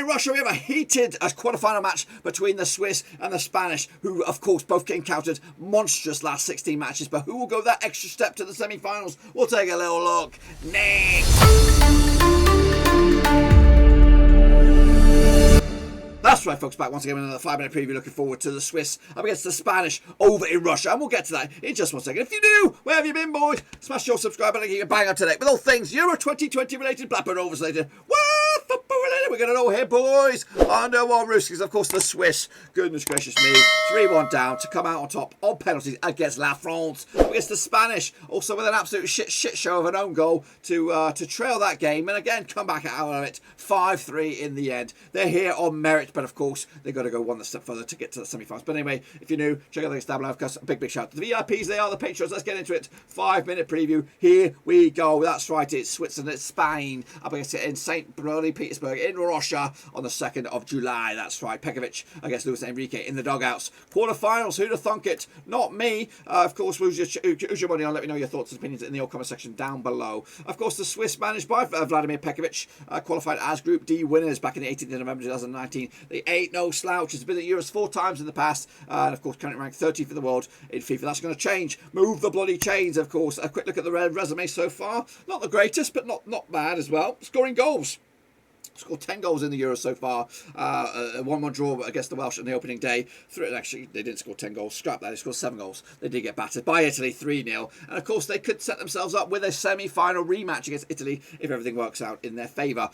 in Russia, we have a heated quarter-final match between the Swiss and the Spanish, who, of course, both encountered monstrous last 16 matches. But who will go that extra step to the semi-finals? We'll take a little look next. That's right, folks, back once again with another 5-minute preview. Looking forward to the Swiss up against the Spanish over in Russia. And we'll get to that in just 1 second. If you're new, where have you been, boys? Smash your subscribe button and keep your bang up to date with all things Euro 2020 related, Blackburn Rovers related, football related. We're going to know here, boys. Under one Ruskies, of course, the Swiss. Goodness gracious me. 3-1 down to come out on top on penalties against La France. Up against the Spanish, also with an absolute shit show of an own goal to trail that game. And again, come back out of it. 5-3 in the end. They're here on merit, but of course, they've got to go one step further to get to the semi-finals. But anyway, if you're new, check out the links down below. Of course, a big shout out to the VIPs. They are the patrons. Let's get into it. 5-minute preview. Here we go. That's right. It's Switzerland. It's Spain. Up against it in St. Petersburg in Russia on the 2nd of July. That's right. Pekovic against Luis Enrique in the dugouts. Quarterfinals. Who'd have thunk it? Not me. Of course, who's your money on? Let me know your thoughts and opinions in the comment section down below. Of course, the Swiss managed by Vladimir Pekovic qualified as Group D winners back in the 18th of November 2019. They ain't no slouch. It's been at Euros 4 times in the past, and of course currently ranked 30th in the world in FIFA. That's going to change. Move the bloody chains, of course. A quick look at the resume so far. Not the greatest, but not bad as well. Scoring goals. Scored 10 goals in the Euros so far. A 1-1 draw against the Welsh on the opening day. Actually, they didn't score 10 goals. Scrap that. They scored 7 goals. They did get battered by Italy 3-0. And of course, they could set themselves up with a semi-final rematch against Italy if everything works out in their favour.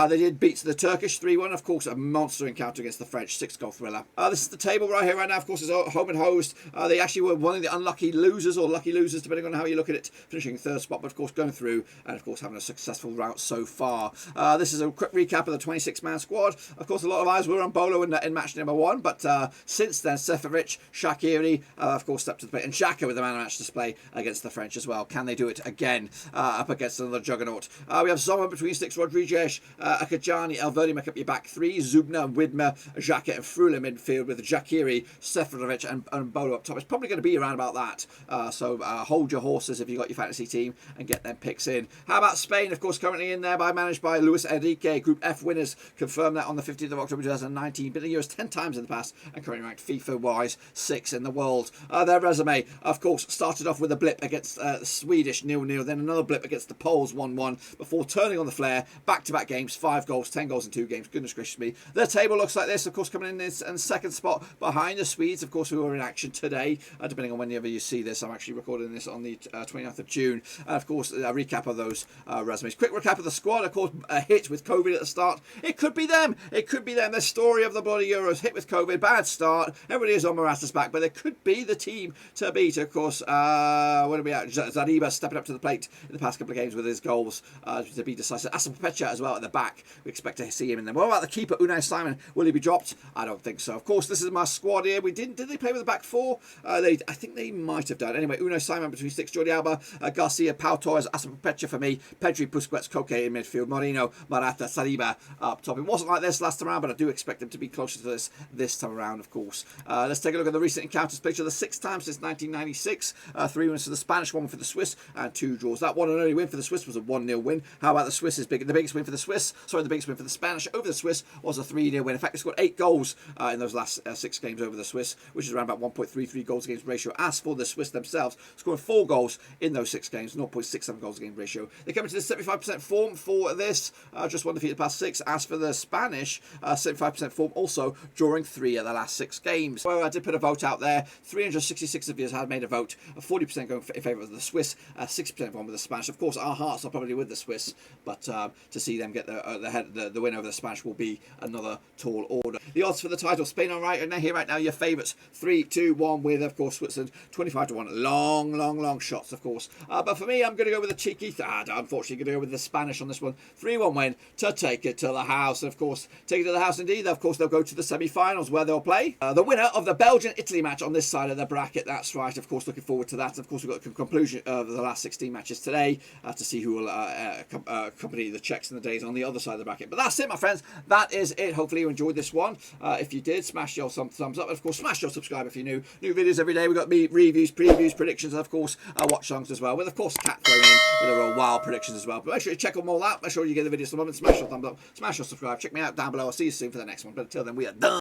They did beat the Turkish 3-1. Of course, a monster encounter against the French 6-goal thriller. This is the table right here, right now. Of course, it's home and host. They actually were one of the unlucky losers or lucky losers, depending on how you look at it, finishing 3rd spot. But of course, going through and of course having a successful route so far. This is a quick recap of the 26-man squad. Of course, a lot of eyes were on Bolo in match number 1, but since then, Seferovic, Shaqiri, of course, stepped to the plate, and Xhaka with the man of match display against the French as well. Can they do it again up against another juggernaut? We have Sommer between 6, Rodriguez, Akajani, Elvedi make up your back 3, Zubna, Widmer, Xhaka, and Frula midfield with Shaqiri, Seferovic, and Bolo up top. It's probably going to be around about that. So hold your horses if you've got your fantasy team and get them picks in. How about Spain? Of course, currently in there managed by Luis Enrique, Group F winners. Confirmed that on the 15th of October 2019. Been in the Euros 10 times in the past and currently ranked FIFA-wise 6 in the world. Their resume, of course, started off with a blip against the Swedish 0-0, then another blip against the Poles 1-1 before turning on the flare. Back-to-back games, 5 goals, 10 goals in 2 games. Goodness gracious me. Their table looks like this, of course, coming in this and 2nd spot behind the Swedes, of course, who are in action today. Depending on whenever you see this, I'm actually recording this on the 29th of June. And of course, a recap of those resumes. Quick recap of the squad, of course, a hit with COVID at the start. It could be them. It could be them. The story of the bloody Euros, hit with COVID, bad start. Everybody is on Morata's back, but it could be the team to beat. Of course, what are we at? Zadiba stepping up to the plate in the past couple of games with his goals to be decisive. Asamoah as well at the back. We expect to see him in there. What about the keeper, Unai Simon? Will he be dropped? I don't think so. Of course, this is my squad here. Did they play with the back 4? I think they might have done. Anyway, Unai Simon between 6, Jordi Alba, Garcia, Pau Torres, Asamoah for me, Pedri, Busquets, Koke in midfield, Moreno, Morata, Saliba up top. It wasn't like this last time around, but I do expect them to be closer to this time around, of course. Let's take a look at the recent encounters. Picture the 6 times since 1996. 3 wins for the Spanish, 1 for the Swiss, and 2 draws. That one and only win for the Swiss was a 1-0 win. How about the Swiss? The biggest win for the Swiss. Sorry, the biggest win for the Spanish over the Swiss was a 3-0 win. In fact, they scored 8 goals in those last 6 games over the Swiss, which is around about 1.33 goals against ratio. As for the Swiss themselves, scoring 4 goals in those 6 games, 0.67 goals against ratio. They come into the 75% form for this, just 1 defeat the past 6. As for the Spanish, 75% form also drawing 3 of the last 6 games. Well, I did put a vote out there. 366 of you had made a vote. 40% going in favour of the Swiss, 60% going with the Spanish. Of course, our hearts are probably with the Swiss, but to see them get the win over the Spanish will be another tall order. The odds for the title, Spain on right now, your favourites, 3-2-1 with, of course, Switzerland, 25-1. Long shots, of course. But for me, I'm going to go with the cheeky, unfortunately, going to go with the Spanish on this one. 3-1 win to take it to the house. And of course, take it to the house indeed. Of course, they'll go to the semi-finals where they'll play the winner of the Belgian-Italy match on this side of the bracket. That's right. Of course, looking forward to that. And of course, we've got the conclusion of the last 16 matches today to see who will accompany the Czechs and the Danes on the other side of the bracket. But that's it, my friends. That is it. Hopefully you enjoyed this one. If you did, smash your thumbs up. And of course, smash your subscribe if you're new. New videos every day. We've got reviews, previews, predictions, and of course, watch songs as well. With, of course, Cat thrown in with her wild predictions as well. But make sure you check them all out. Make sure you get the videos to the moment. Smash your thumbs up. thumbs up, smash your subscribe, check me out down below. I'll see you soon for the next one. But until then, we are done.